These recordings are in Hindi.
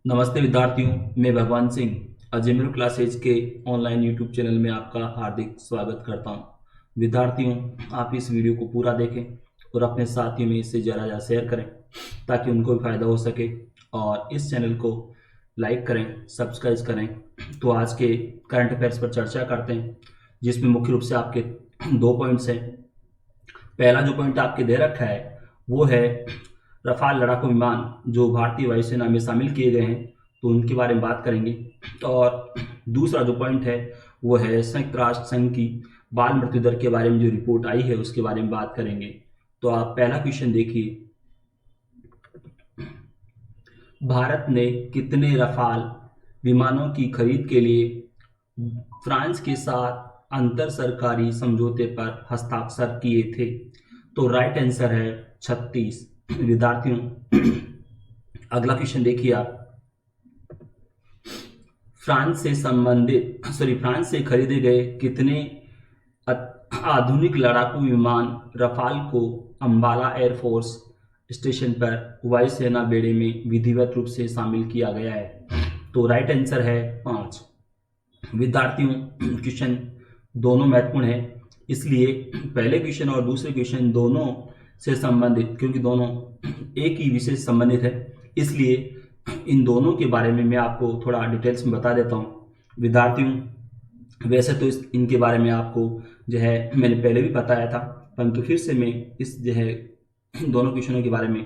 नमस्ते विद्यार्थियों, मैं भगवान सिंह अजमेर क्लासेज के ऑनलाइन यूट्यूब चैनल में आपका हार्दिक स्वागत करता हूं। विद्यार्थियों, आप इस वीडियो को पूरा देखें और अपने साथियों में इसे ज़रा शेयर करें ताकि उनको भी फायदा हो सके और इस चैनल को लाइक करें, सब्सक्राइब करें। तो आज के करंट अफेयर्स पर चर्चा करते हैं, जिसमें मुख्य रूप से आपके दो पॉइंट्स हैं। पहला जो पॉइंट आपके दे रखा है वो है रफाल लड़ाकू विमान जो भारतीय वायुसेना में शामिल किए गए हैं, तो उनके बारे में बात करेंगे। और दूसरा जो पॉइंट है वो है संयुक्त राष्ट्र संघ की बाल मृत्यु दर के बारे में जो रिपोर्ट आई है उसके बारे में बात करेंगे। तो आप पहला क्वेश्चन देखिए, भारत ने कितने रफाल विमानों की खरीद के लिए फ्रांस के साथ अंतर सरकारी समझौते पर हस्ताक्षर किए थे? तो राइट आंसर है 36। विद्यार्थियों, अगला क्वेश्चन देखिए आप, फ्रांस से खरीदे गए कितने आधुनिक लड़ाकू विमान रफाल को अंबाला एयरफोर्स स्टेशन पर वायुसेना बेड़े में विधिवत रूप से शामिल किया गया है? तो राइट आंसर है 5। विद्यार्थियों, क्वेश्चन दोनों महत्वपूर्ण है, इसलिए पहले क्वेश्चन और दूसरे क्वेश्चन दोनों से संबंधित, क्योंकि दोनों एक ही विषय से संबंधित है, इसलिए इन दोनों के बारे में मैं आपको थोड़ा डिटेल्स में बता देता हूँ। विद्यार्थियों, वैसे तो इनके बारे में आपको जो है मैंने पहले भी बताया था, परंतु फिर से मैं इस जो है दोनों क्वेश्चनों के बारे में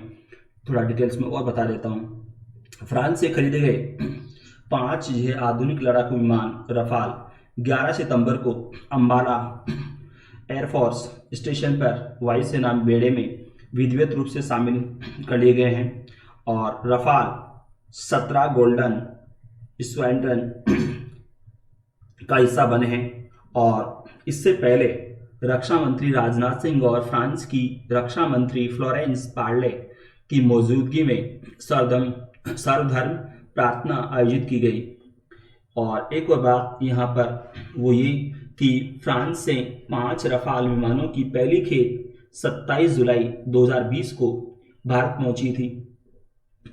थोड़ा डिटेल्स में और बता देता हूँ। फ्रांस से खरीदे गए 5 जो है आधुनिक लड़ाकू विमान रफाल 11 सितंबर को अंबाला एयरफोर्स स्टेशन पर वायुसेना बेड़े में विधिवत रूप से शामिल कर लिए गए हैं और रफाल 17 गोल्डन स्क्वाड्रन का हिस्सा बने हैं। और इससे पहले रक्षा मंत्री राजनाथ सिंह और फ्रांस की रक्षा मंत्री फ्लोरेंस पार्ले की मौजूदगी में सर्वधर्म प्रार्थना आयोजित की गई। और एक और बात यहाँ पर वो ये कि फ्रांस से 5 रफाल विमानों की पहली खेप 27 जुलाई 2020 को भारत पहुंची थी।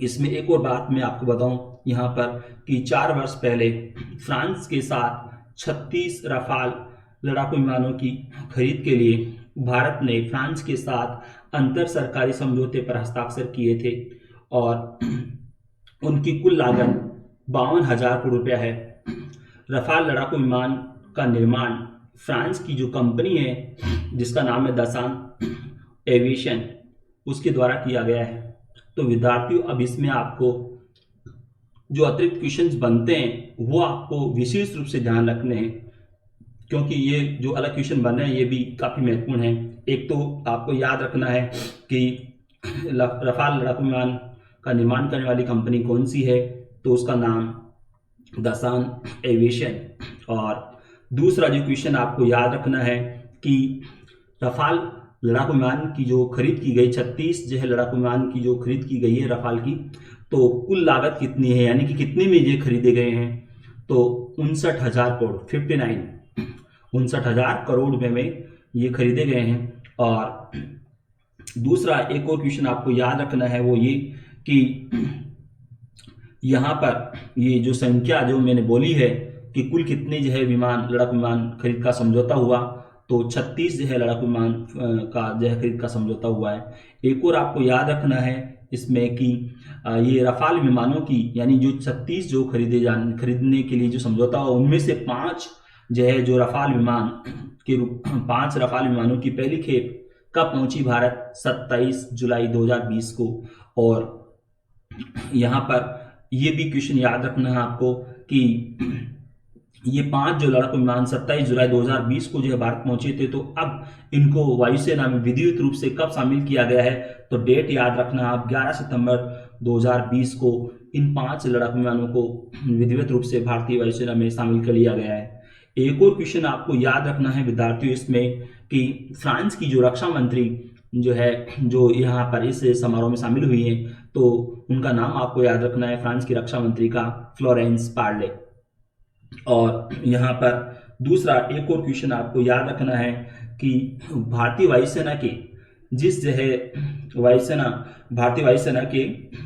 इसमें एक और बात मैं आपको बताऊं यहाँ पर कि 4 वर्ष पहले फ्रांस के साथ 36 रफाल लड़ाकू विमानों की खरीद के लिए भारत ने फ्रांस के साथ अंतर सरकारी समझौते पर हस्ताक्षर किए थे और उनकी कुल लागत 52,000 करोड़ रुपया है। रफाल लड़ाकू विमान का निर्माण फ्रांस की जो कंपनी है जिसका नाम है दसान एविएशन, उसके द्वारा किया गया है। तो विद्यार्थियों, अब इसमें आपको जो अतिरिक्त क्वेश्चंस बनते हैं वो आपको विशेष रूप से ध्यान रखने हैं, क्योंकि ये जो अलग क्वेश्चन बन रहे हैं ये भी काफ़ी महत्वपूर्ण है। एक तो आपको याद रखना है कि रफाल लड़ाकू विमान का निर्माण करने वाली कंपनी कौन सी है, तो उसका नाम दसान एविएशन। और दूसरा जो क्वेश्चन आपको याद रखना है कि रफाल लड़ाकू विमान की जो खरीद की गई 36 जो है लड़ाकू विमान की जो खरीद की गई है रफाल की, तो कुल लागत कितनी है, यानी कि कितने में ये खरीदे गए हैं? तो 59,000 करोड़ 59,000 करोड़ रुपए में ये खरीदे गए हैं। और दूसरा एक और क्वेश्चन आपको याद रखना है वो ये कि यहाँ पर ये जो संख्या जो मैंने बोली है कि कुल कितने जो है लड़ाकू विमान खरीद का समझौता हुआ, तो 36 जो है लड़ाकू विमान का जो है खरीद का समझौता हुआ है। एक और आपको याद रखना है इसमें कि ये रफाल विमानों की, यानी जो 36 जो खरीदने के लिए जो समझौता हुआ, उनमें से 5 जो है जो रफाल विमान के 5 रफाल विमानों की पहली खेप कब पहुंची भारत? 27 जुलाई 2020 को। और यहाँ पर ये भी क्वेश्चन याद रखना है आपको कि ये 5 जो लड़ाकू विमान 27 जुलाई 2020 को जो है भारत पहुंचे थे, तो अब इनको वायुसेना में विधिवत रूप से कब शामिल किया गया है? तो डेट याद रखना आप, 11 सितंबर 2020 को इन 5 लड़ाकू विमानों को विधिवत रूप से भारतीय वायुसेना में शामिल कर लिया गया है। एक और क्वेश्चन आपको याद रखना है विद्यार्थियों इसमें कि फ्रांस की जो रक्षा मंत्री जो है जो यहाँ पर इस समारोह में शामिल हुई हैं, तो उनका नाम आपको याद रखना है, फ्रांस की रक्षा मंत्री का फ्लोरेंस पार्ले। और यहाँ पर दूसरा एक और क्वेश्चन आपको याद रखना है कि भारतीय वायुसेना के जिस जो है भारतीय वायुसेना के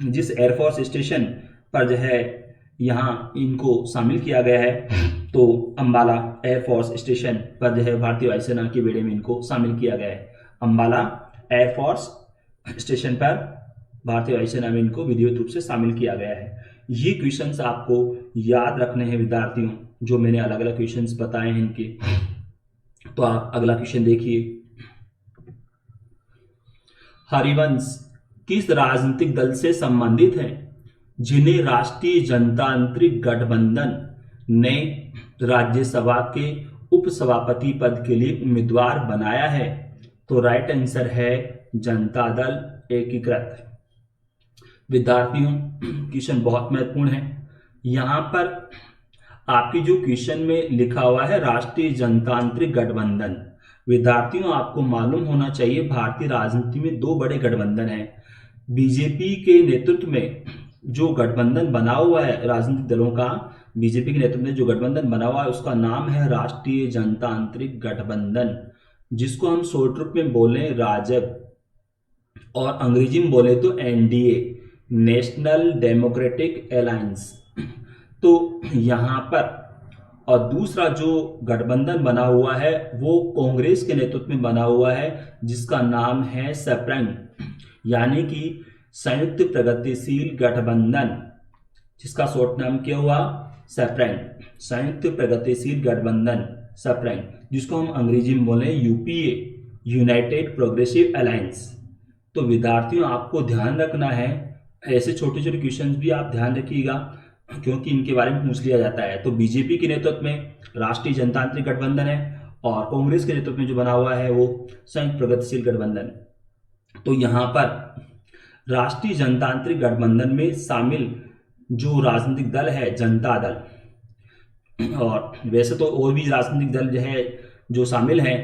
जिस एयरफोर्स स्टेशन पर जो है यहाँ इनको शामिल किया गया है। तो अंबाला एयरफोर्स स्टेशन पर जो है भारतीय वायुसेना के बेड़े में इनको शामिल किया गया है। अंबाला एयरफोर्स स्टेशन पर भारतीय वायुसेना में इनको विधिवत रूप से शामिल किया गया है। ये क्वेश्चंस आपको याद रखने हैं विद्यार्थियों, जो मैंने अलग अलग क्वेश्चंस बताए हैं इनके। तो आप अगला क्वेश्चन देखिए। हरिवंश किस राजनीतिक दल से संबंधित है जिन्हें राष्ट्रीय जनतांत्रिक गठबंधन ने राज्यसभा के उपसभापति पद के लिए उम्मीदवार बनाया है? तो राइट आंसर है जनता दल एकीकृत। विद्यार्थियों, क्वेश्चन बहुत महत्वपूर्ण है। यहां पर आपकी जो क्वेश्चन में लिखा हुआ है राष्ट्रीय जनतांत्रिक गठबंधन, विद्यार्थियों आपको मालूम होना चाहिए भारतीय राजनीति में दो बड़े गठबंधन हैं। बीजेपी के नेतृत्व में जो गठबंधन बना हुआ है राजनीतिक दलों का, बीजेपी के नेतृत्व में जो गठबंधन बना हुआ है उसका नाम है राष्ट्रीय जनतांत्रिक गठबंधन, जिसको हम शॉर्ट रूप में बोले राजग, और अंग्रेजी में बोले तो एनडीए, नेशनल डेमोक्रेटिक अलायंस। तो यहाँ पर और दूसरा जो गठबंधन बना हुआ है वो कांग्रेस के नेतृत्व में बना हुआ है, जिसका नाम है सप्रेंग, यानी कि संयुक्त प्रगतिशील गठबंधन, जिसका शॉर्ट नाम क्या हुआ सप्रेंग, संयुक्त प्रगतिशील गठबंधन सप्रेंग, जिसको हम अंग्रेजी में बोले यूपीए, यूनाइटेड प्रोग्रेसिव अलायंस। तो विद्यार्थियों आपको ध्यान रखना है, ऐसे छोटे छोटे क्वेश्चन भी आप ध्यान रखिएगा क्योंकि इनके बारे में पूछ लिया जाता है। तो बीजेपी के नेतृत्व में राष्ट्रीय जनतांत्रिक गठबंधन है और कांग्रेस के नेतृत्व में जो बना हुआ है वो संयुक्त प्रगतिशील गठबंधन। तो यहाँ पर राष्ट्रीय जनतांत्रिक गठबंधन में शामिल जो राजनीतिक दल है जनता दल, और वैसे तो और भी राजनीतिक दल जो है जो शामिल हैं,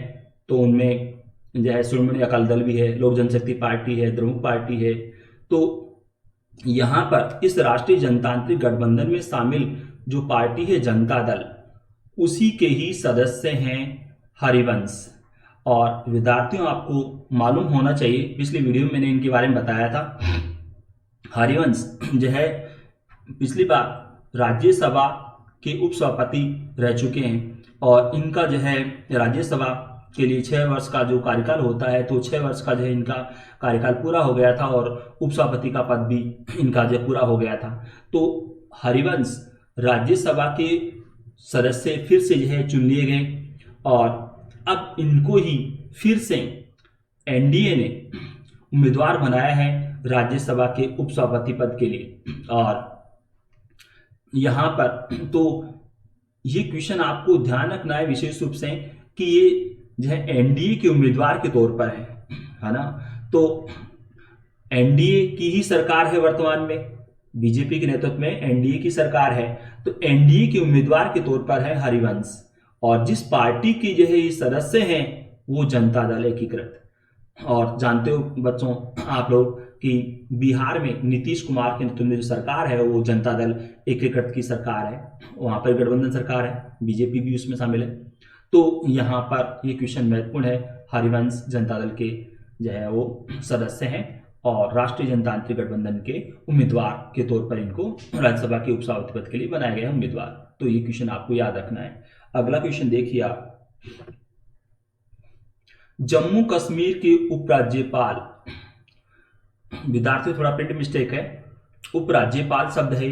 तो उनमें जो है श्रोमणी अकाली दल भी है, लोक जनशक्ति पार्टी है, द्रमुक पार्टी है। तो यहाँ पर इस राष्ट्रीय जनतांत्रिक गठबंधन में शामिल जो पार्टी है जनता दल, उसी के ही सदस्य हैं हरिवंश। और विद्यार्थियों आपको मालूम होना चाहिए, पिछली वीडियो में मैंने इनके बारे में बताया था, हरिवंश जो है पिछली बार राज्यसभा के उपसभापति रह चुके हैं और इनका जो है राज्यसभा के लिए 6 वर्ष का जो कार्यकाल होता है, तो 6 वर्ष का जो है इनका कार्यकाल पूरा हो गया था और उपसभापति का पद भी इनका जो पूरा हो गया था। तो हरिवंश राज्यसभा के सदस्य फिर से जो है चुन लिए गए और अब इनको ही फिर से एनडीए ने उम्मीदवार बनाया है राज्यसभा के उपसभापति पद के लिए। और यहाँ पर तो ये क्वेश्चन आपको ध्यान रखना है विशेष रूप से कि ये जो है एनडीए के उम्मीदवार के तौर पर है ना। तो एनडीए की ही सरकार है वर्तमान में, बीजेपी के नेतृत्व में एनडीए की सरकार है, तो एनडीए के उम्मीदवार के तौर पर है हरिवंश। और जिस पार्टी की जो है ये सदस्य हैं वो जनता दल एकीकृत। और जानते हो बच्चों आप लोग कि बिहार में नीतीश कुमार के नेतृत्व में जो सरकार है वो जनता दल एकीकृत की सरकार है, वहां पर गठबंधन सरकार है, बीजेपी भी उसमें शामिल है। तो यहाँ पर ये क्वेश्चन महत्वपूर्ण है, हरिवंश जनता दल के जो है वो सदस्य हैं और राष्ट्रीय जनतांत्रिक गठबंधन के उम्मीदवार के तौर पर इनको राज्यसभा के उपसभापति पद के लिए बनाया गया है उम्मीदवार। तो ये क्वेश्चन आपको याद रखना है। अगला क्वेश्चन देखिए आप, जम्मू कश्मीर के उपराज्यपाल, विद्यार्थी थोड़ा प्रिंट मिस्टेक है, उपराज्यपाल शब्द है,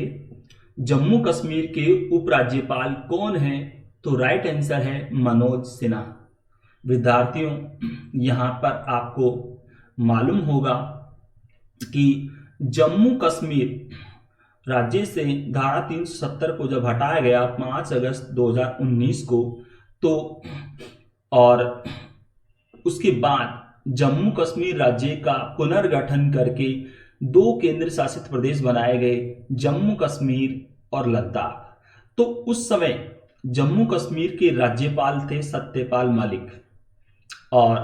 जम्मू कश्मीर के उपराज्यपाल कौन है? तो राइट आंसर है मनोज सिन्हा। विद्यार्थियों यहां पर आपको मालूम होगा कि जम्मू कश्मीर राज्य से धारा 370 को जब हटाया गया 5 अगस्त 2019 को, तो और उसके बाद जम्मू कश्मीर राज्य का पुनर्गठन करके 2 केंद्र शासित प्रदेश बनाए गए, जम्मू कश्मीर और लद्दाख। तो उस समय जम्मू कश्मीर के राज्यपाल थे सत्यपाल मलिक। और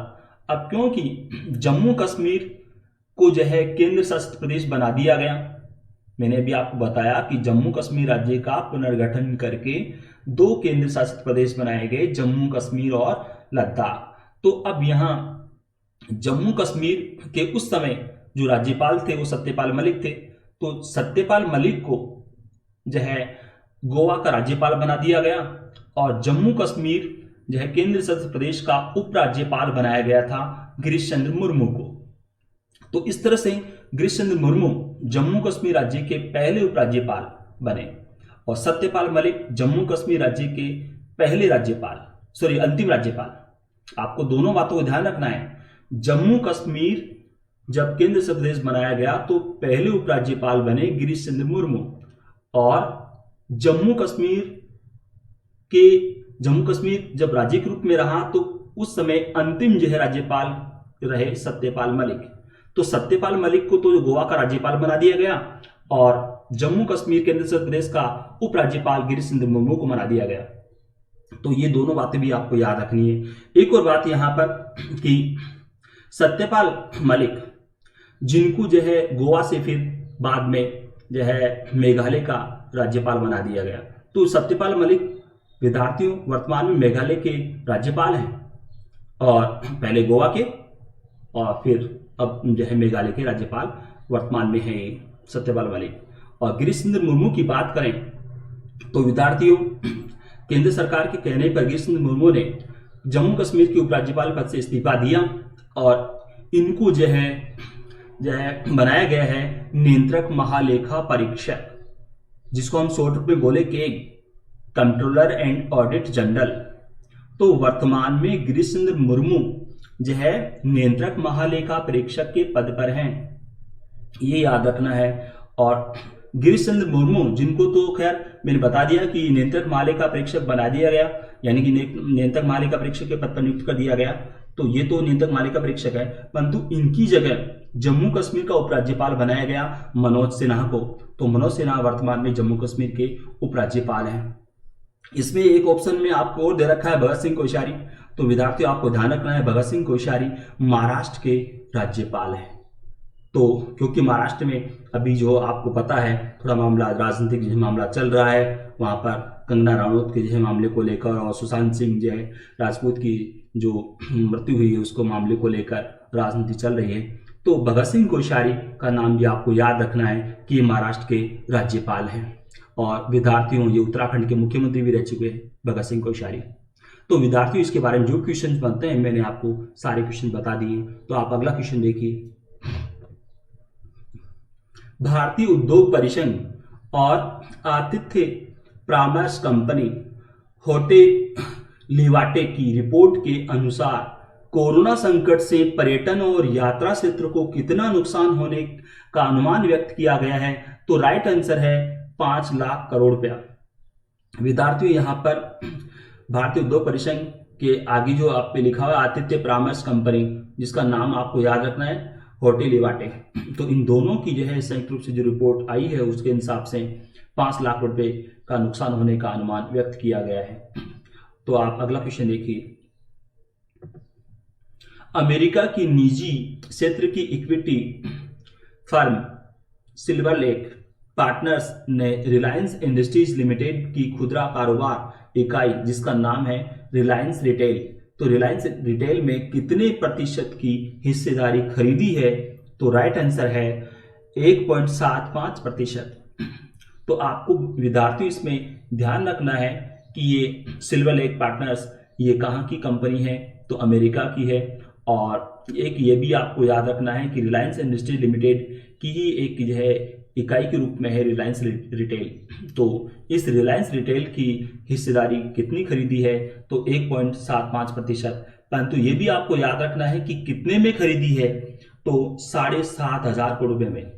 अब क्योंकि जम्मू कश्मीर को जो है केंद्र शासित प्रदेश बना दिया गया, मैंने अभी आपको बताया कि जम्मू कश्मीर राज्य का पुनर्गठन करके 2 केंद्र शासित प्रदेश बनाए गए, जम्मू कश्मीर और लद्दाख। तो अब यहां जम्मू कश्मीर के उस समय जो राज्यपाल थे वो सत्यपाल मलिक थे, तो सत्यपाल मलिक को जो है गोवा का राज्यपाल बना दिया गया और जम्मू कश्मीर जो है केंद्र शासित प्रदेश का उपराज्यपाल बनाया गया था गिरीश चंद्र मुर्मू को। तो इस तरह से गिरीश चंद्र मुर्मू जम्मू कश्मीर राज्य के पहले उपराज्यपाल बने और सत्यपाल मलिक जम्मू कश्मीर राज्य के पहले अंतिम राज्यपाल। आपको दोनों बातों को ध्यान रखना है। जम्मू कश्मीर जब केंद्र शासित प्रदेश बनाया गया तो पहले उपराज्यपाल बने गिरीश चंद्र मुर्मू और जम्मू कश्मीर जब राज्य के रूप में रहा तो उस समय अंतिम जो है राज्यपाल रहे सत्यपाल मलिक। तो सत्यपाल मलिक को तो गोवा का राज्यपाल बना दिया गया और जम्मू कश्मीर केंद्र शासित प्रदेश का उपराज्यपाल गिरीश चंद्र मुर्मू को बना दिया गया। तो ये दोनों बातें भी आपको याद रखनी है। एक और बात यहां पर कि सत्यपाल मलिक जिनको जो है गोवा से फिर बाद में जो है मेघालय का राज्यपाल बना दिया गया। तो सत्यपाल मलिक विद्यार्थियों वर्तमान में मेघालय के राज्यपाल हैं और पहले गोवा के और फिर अब जो है मेघालय के राज्यपाल वर्तमान में है सत्यपाल मलिक। और गिरीश चंद्र मुर्मू की बात करें तो विद्यार्थियों केंद्र सरकार के कहने पर गिरीश चंद्र मुर्मू ने जम्मू कश्मीर के उपराज्यपाल पद से इस्तीफा दिया और इनको जो है बनाया गया है नियंत्रक महालेखा परीक्षक, जिसको हम शॉर्ट रूप में बोले कि कंट्रोलर एंड ऑडिट जनरल। तो वर्तमान में गिरीश चंद्र मुर्मू जो है नियंत्रक महालेखा परीक्षक के पद पर हैं, ये याद रखना है। और गिरीश चंद्र मुर्मू जिनको तो खैर मैंने बता दिया कि नियंत्रक महालेखा परीक्षक बना दिया गया, यानी कि नियंत्रक महालेखा परीक्षक के पद पर नियुक्त कर दिया गया, तो ये तो नियंत्रक महालेखा परीक्षक है, परंतु इनकी जगह जम्मू कश्मीर का उपराज्यपाल बनाया गया मनोज सिन्हा को। तो मनोज सिन्हा वर्तमान में जम्मू कश्मीर के उपराज्यपाल हैं। इसमें एक ऑप्शन में आपको और दे रखा है भगत सिंह कोश्यारी। तो विद्यार्थियों आपको ध्यान रखना है भगत सिंह कोश्यारी महाराष्ट्र के राज्यपाल हैं। तो क्योंकि महाराष्ट्र में अभी जो आपको पता है थोड़ा मामला राजनीतिक जो मामला चल रहा है, वहां पर कंगना रनौत के जो मामले को लेकर और सुशांत सिंह जो है राजपूत की जो मृत्यु हुई है उसको मामले को लेकर राजनीति चल रही है। तो भगत सिंह कोश्यारी का नाम भी आपको याद रखना है कि महाराष्ट्र के राज्यपाल हैं और विद्यार्थियों ये उत्तराखंड के मुख्यमंत्री भी रह चुके हैं भगत सिंह कोश्यारी। तो विद्यार्थियों इसके बारे में जो क्वेश्चन बनते हैं मैंने आपको सारे क्वेश्चन बता दिए। तो आप अगला क्वेश्चन देखिए। भारतीय उद्योग परिसंघ और आतिथ्य परामर्श कंपनी होटेल लिवाटे की रिपोर्ट के अनुसार कोरोना संकट से पर्यटन और यात्रा क्षेत्र को कितना नुकसान होने का अनुमान व्यक्त किया गया है। तो राइट आंसर है 5 लाख करोड़ रुपया। विद्यार्थियों यहाँ पर भारतीय उद्योग परिसंघ के आगे जो आप पे लिखा हुआ है आतिथ्य परामर्श कंपनी, जिसका नाम आपको याद रखना है होटेल लिवाटे। तो इन दोनों की जो है संयुक्त रूप से जो रिपोर्ट आई है उसके हिसाब से 5 लाख रुपए का नुकसान होने का अनुमान व्यक्त किया गया है। तो आप अगला क्वेश्चन देखिए। अमेरिका की निजी क्षेत्र की equity firm silver lake partners ने रिलायंस इंडस्ट्रीज लिमिटेड की खुदरा कारोबार इकाई जिसका नाम है रिलायंस रिटेल, तो रिलायंस रिटेल में कितने प्रतिशत की हिस्सेदारी खरीदी है। तो राइट आंसर है 1.75%। तो आपको विद्यार्थी इसमें ध्यान रखना है कि ये सिल्वर लेक पार्टनर्स ये कहाँ की कंपनी है, तो अमेरिका की है। और एक ये भी आपको याद रखना है कि रिलायंस इंडस्ट्री लिमिटेड की ही एक जो है इकाई के रूप में है रिलायंस रिटेल। तो इस रिलायंस रिटेल की हिस्सेदारी कितनी खरीदी है, तो 1.75%। परंतु ये भी आपको याद रखना है कि कितने में खरीदी है, तो 7,500 करोड़ रुपए में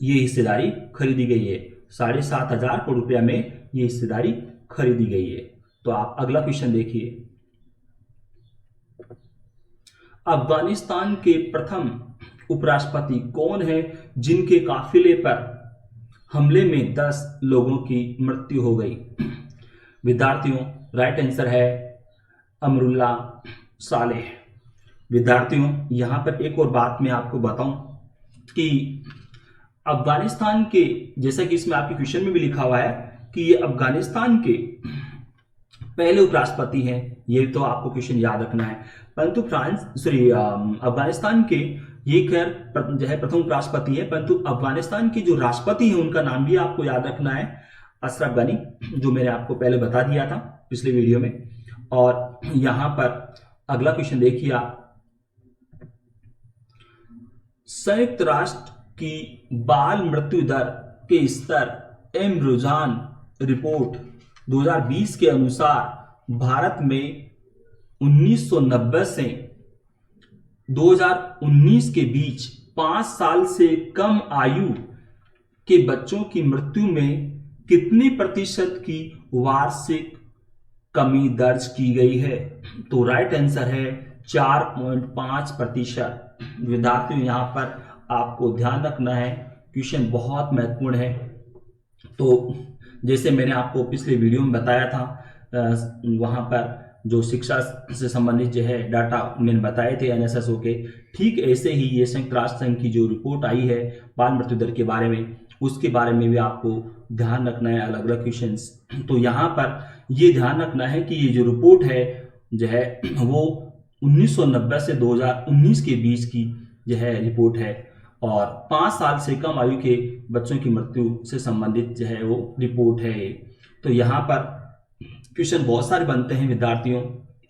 ये हिस्सेदारी खरीदी गई है। 7,500 करोड़ रुपया में ये हिस्सेदारी खरीदी गई है। तो आप अगला क्वेश्चन देखिए। अफगानिस्तान के प्रथम उपराष्ट्रपति कौन है जिनके काफिले पर हमले में 10 लोगों की मृत्यु हो गई। विद्यार्थियों राइट आंसर है अमरुल्ला सालेह। विद्यार्थियों यहां पर एक और बात मैं आपको बताऊं कि अफगानिस्तान के, जैसा कि इसमें आपके क्वेश्चन में भी लिखा हुआ है कि ये अफगानिस्तान के पहले उपराष्ट्रपति हैं, ये तो आपको क्वेश्चन याद रखना है। परंतु अफगानिस्तान के ये खैर जो है प्रथम राष्ट्रपति है, परंतु अफगानिस्तान के जो राष्ट्रपति हैं उनका नाम भी आपको याद रखना है, अशरफ गनी, जो मैंने आपको पहले बता दिया था पिछले वीडियो में। और यहां पर अगला क्वेश्चन देखिए आप, संयुक्त राष्ट्र की बाल मृत्यु दर के स्तर एम रुझान रिपोर्ट 2020 के अनुसार भारत में 1990 से 2019 के बीच 5 साल से कम आयु के बच्चों की मृत्यु में कितने प्रतिशत की वार्षिक कमी दर्ज की गई है? तो राइट आंसर है 4.5%। विद्यार्थियों यहां पर आपको ध्यान रखना है, क्वेश्चन बहुत महत्वपूर्ण है। तो जैसे मैंने आपको पिछले वीडियो में बताया था, वहां पर जो शिक्षा से संबंधित जो है डाटा मैंने बताए थे एनएसएसओ के, ठीक ऐसे ही ये संयुक्त राष्ट्र संघ की जो रिपोर्ट आई है बाल मृत्यु दर के बारे में, उसके बारे में भी आपको ध्यान रखना है, अलग अलग क्वेश्चंस। तो यहाँ पर ये ध्यान रखना है कि ये जो रिपोर्ट है जो है वो 1990 से 2019 के बीच की जो है रिपोर्ट है, और 5 साल से कम आयु के बच्चों की मृत्यु से संबंधित जो है वो रिपोर्ट है। तो यहाँ पर क्वेश्चन बहुत सारे बनते हैं विद्यार्थियों,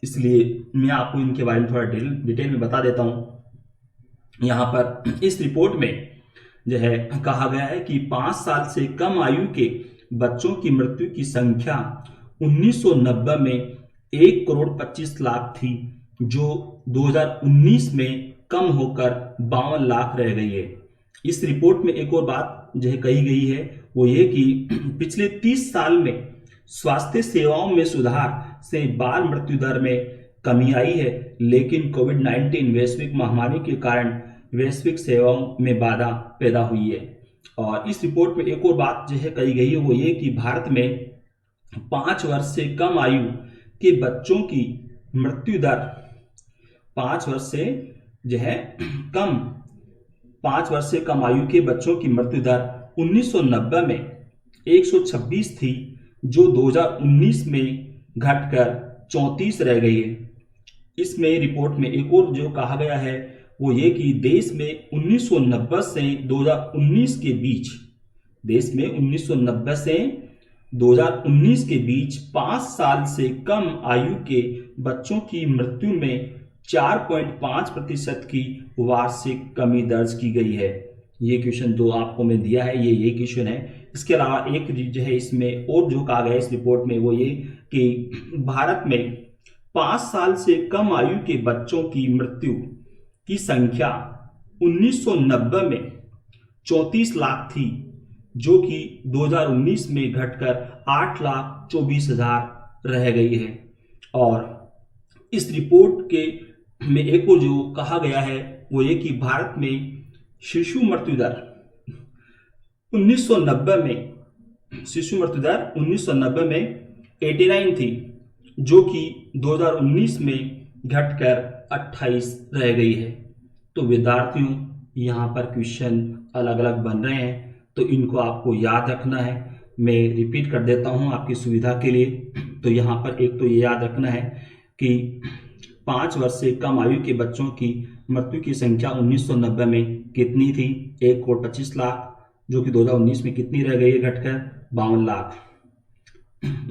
इसलिए मैं आपको इनके बारे में थोड़ा डिटेल में बता देता हूँ। यहाँ पर इस रिपोर्ट में जो है कहा गया है कि 5 साल से कम आयु के बच्चों की मृत्यु की संख्या 1990 में 1 करोड़ 25 लाख थी, जो 2019 में कम होकर 52 लाख रह गई है। इस रिपोर्ट में एक और बात जो है कही गई है, वो ये कि पिछले 30 साल में स्वास्थ्य सेवाओं में सुधार से बाल मृत्यु दर में कमी आई है, लेकिन कोविड-19 वैश्विक महामारी के कारण वैश्विक सेवाओं में बाधा पैदा हुई है। और इस रिपोर्ट में एक और बात जो है कही गई है, वो ये कि भारत में 5 वर्ष से कम आयु के बच्चों की मृत्यु दर 5 वर्ष से जो है 5 वर्ष से कम आयु के बच्चों की मृत्यु दर 1990 में 126 थी, जो 2019 में घटकर 34 रह गई है। इसमें रिपोर्ट में एक और जो कहा गया है वो ये कि देश में 1990 से 2019 के बीच, देश में 1990 से 2019 के बीच 5 साल से कम आयु के बच्चों की मृत्यु में 4.5% की वार्षिक कमी दर्ज की गई है। ये क्वेश्चन जो आपको मैं दिया है ये क्वेश्चन है। इसके अलावा एक जो है इसमें और जो कहा गया है इस रिपोर्ट में वो ये कि भारत में 5 साल से कम आयु के बच्चों की मृत्यु की संख्या 1990 में 34 लाख थी, जो कि 2019 में घटकर 8,24,000 रह गई है। और इस रिपोर्ट के में एक और जो कहा गया है वो ये कि भारत में शिशु मृत्यु दर 1990 में 89 थी, जो कि 2019 में घटकर 28 रह गई है। तो विद्यार्थियों यहाँ पर क्वेश्चन अलग अलग बन रहे हैं, तो इनको आपको याद रखना है। मैं रिपीट कर देता हूँ आपकी सुविधा के लिए। तो यहाँ पर एक तो ये याद रखना है कि 5 वर्ष से कम आयु के बच्चों की मृत्यु की संख्या 1990 में कितनी थी? 1 करोड़ 25 लाख, जो कि 2019 में कितनी रह गई है? घटकर 52 लाख।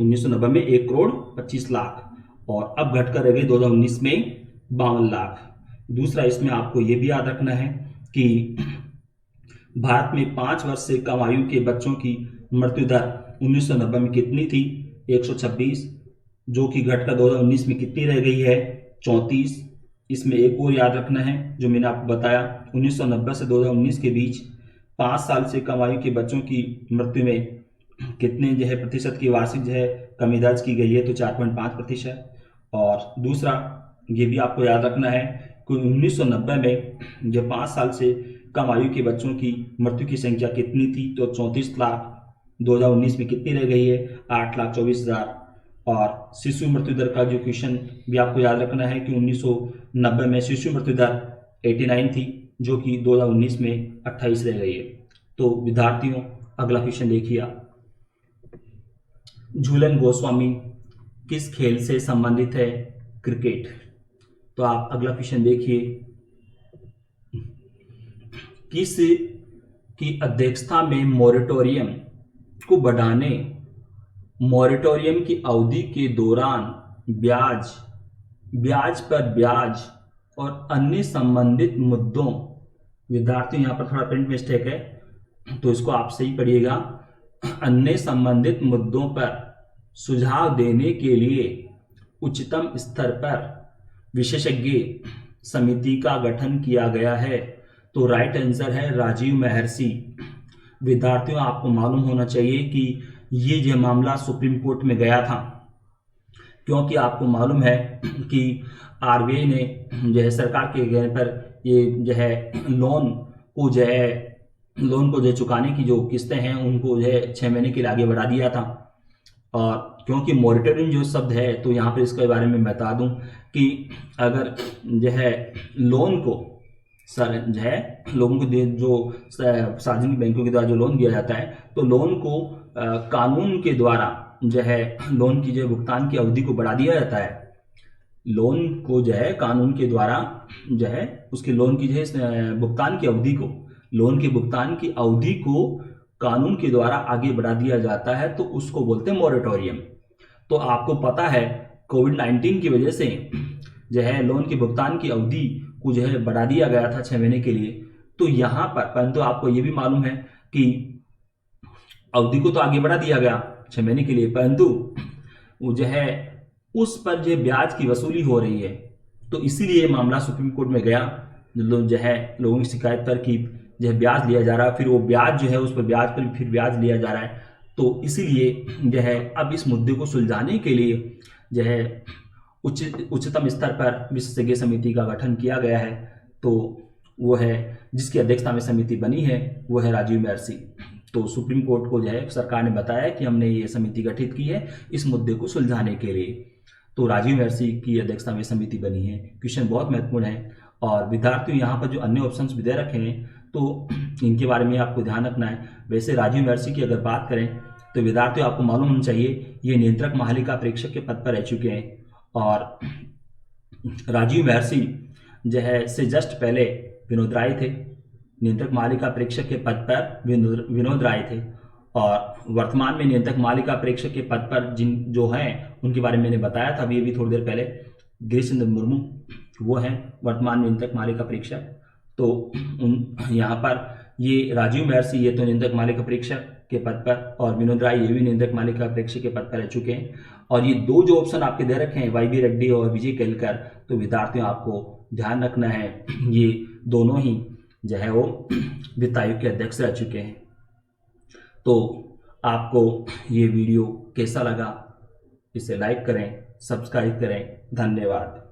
1990 में 1 करोड़ 25 लाख और अब घटकर रह गई 2019 में 52 लाख। दूसरा इसमें आपको ये भी याद रखना है कि भारत में 5 वर्ष से कम आयु के बच्चों की मृत्यु दर 1990 में कितनी थी? 126, जो कि घटकर 2019 में कितनी रह गई है? 34। इसमें एक और याद रखना है जो मैंने आपको बताया, 1990 से 2019 के बीच 5 साल से कम आयु के बच्चों की मृत्यु में कितने जो है प्रतिशत की वार्षिक जो है कमी दर्ज की गई है? तो 4.5%। और दूसरा ये भी आपको याद रखना है कि 1990 में जो 5 साल से कम आयु के बच्चों की मृत्यु की संख्या कितनी थी? तो 34 लाख। 2019 में कितनी रह गई है? 8,24,000। और शिशु मृत्यु दर का जो क्वेश्चन भी आपको याद रखना है कि 1990 में शिशु मृत्यु दर 89 थी, जो कि 2019 में 28 रह गई है। तो विद्यार्थियों अगला क्वेश्चन देखिए आप, झूलन गोस्वामी किस खेल से संबंधित है? क्रिकेट। तो आप अगला क्वेश्चन देखिए, किस की अध्यक्षता में मॉरेटोरियम को बढ़ाने, मॉरेटोरियम की अवधि के दौरान ब्याज, ब्याज पर ब्याज और अन्य संबंधित मुद्दों, विद्यार्थियों यहाँ पर थोड़ा प्रिंट मिस्टेक है तो इसको आप सही पढ़िएगा, अन्य संबंधित मुद्दों पर सुझाव देने के लिए उच्चतम स्तर पर विशेषज्ञ समिति का गठन किया गया है। तो राइट आंसर है राजीव महर्षि। विद्यार्थियों आपको मालूम होना चाहिए कि ये जो मामला सुप्रीम कोर्ट में गया था, क्योंकि आपको मालूम है कि आरबीआई ने जो है सरकार के कहने पर ये जो है लोन को जो चुकाने की जो किस्तें हैं उनको जो है 6 महीने के लिए आगे बढ़ा दिया था। और क्योंकि मॉरेटोरियम जो शब्द है तो यहाँ पर इसके बारे में बता दूं कि अगर जो है लोन को जो है लोगों को जो सार्वजनिक बैंकों के द्वारा जो लोन दिया जाता है तो लोन को कानून के द्वारा जो है लोन की जो भुगतान की अवधि को बढ़ा दिया जाता है। लोन को जो है कानून के द्वारा जो है उसके लोन की जो है भुगतान की अवधि को, लोन के भुगतान की अवधि को कानून के द्वारा आगे बढ़ा दिया जाता है तो उसको बोलते हैं मॉरेटोरियम। तो आपको पता है कोविड-19 की वजह से जो है लोन के भुगतान की अवधि को जो है बढ़ा दिया गया था 6 महीने के लिए। तो यहाँ पर परंतु आपको ये भी मालूम है कि अवधि को तो आगे बढ़ा दिया गया 6 महीने के लिए, परंतु वो जो है उस पर जो ब्याज की वसूली हो रही है। तो इसीलिए मामला सुप्रीम कोर्ट में गया, जो है लोगों की शिकायत पर कि जो है ब्याज लिया जा रहा है, फिर वो ब्याज जो है उस पर ब्याज पर फिर ब्याज लिया जा रहा है। तो इसीलिए जो है अब इस मुद्दे को सुलझाने के लिए जो है उच्चतम स्तर पर विशेषज्ञ समिति का गठन किया गया है। तो वो है जिसकी अध्यक्षता में समिति बनी है वो है राजीव महर्षि। तो सुप्रीम कोर्ट को जो है सरकार ने बताया कि हमने ये समिति गठित की है इस मुद्दे को सुलझाने के लिए। तो राजीव महर्षि की अध्यक्षता में समिति बनी है। क्वेश्चन बहुत महत्वपूर्ण है और विद्यार्थियों यहाँ पर जो अन्य ऑप्शंस भी दे रखे हैं तो इनके बारे में आपको ध्यान रखना है। वैसे राजीव महर्षि की अगर बात करें तो विद्यार्थियों आपको मालूम होना चाहिए ये नियंत्रक महालेखा परीक्षक के पद पर रह चुके हैं। और राजीव महर्षि जो है से जस्ट पहले विनोद राय थे, नियंत्रक महालेखा परीक्षक के पद पर विनोद राय थे। और वर्तमान में नियंत्रक महालेखा परीक्षक के पद पर जिन जो हैं उनके बारे में मैंने बताया था अभी थोड़ी देर पहले, गिरीश चंद्र मुर्मू वो हैं वर्तमान नियंत्रक महालेखा परीक्षक। तो यहाँ पर ये राजीव महर्षि ये तो नियंत्रक महालेखा परीक्षक के पद पर और विनोद राय ये भी नियंत्रक महालेखा परीक्षक के पद पर रह चुके हैं। और ये दो जो ऑप्शन आपके दे रखे हैं वाई बी रेड्डी और विजय केलकर, तो विद्यार्थियों आपको ध्यान रखना है ये दोनों ही जो है वो वित्त आयोग के अध्यक्ष रह चुके हैं। तो आपको ये वीडियो कैसा लगा इसे लाइक करें, सब्सक्राइब करें। धन्यवाद।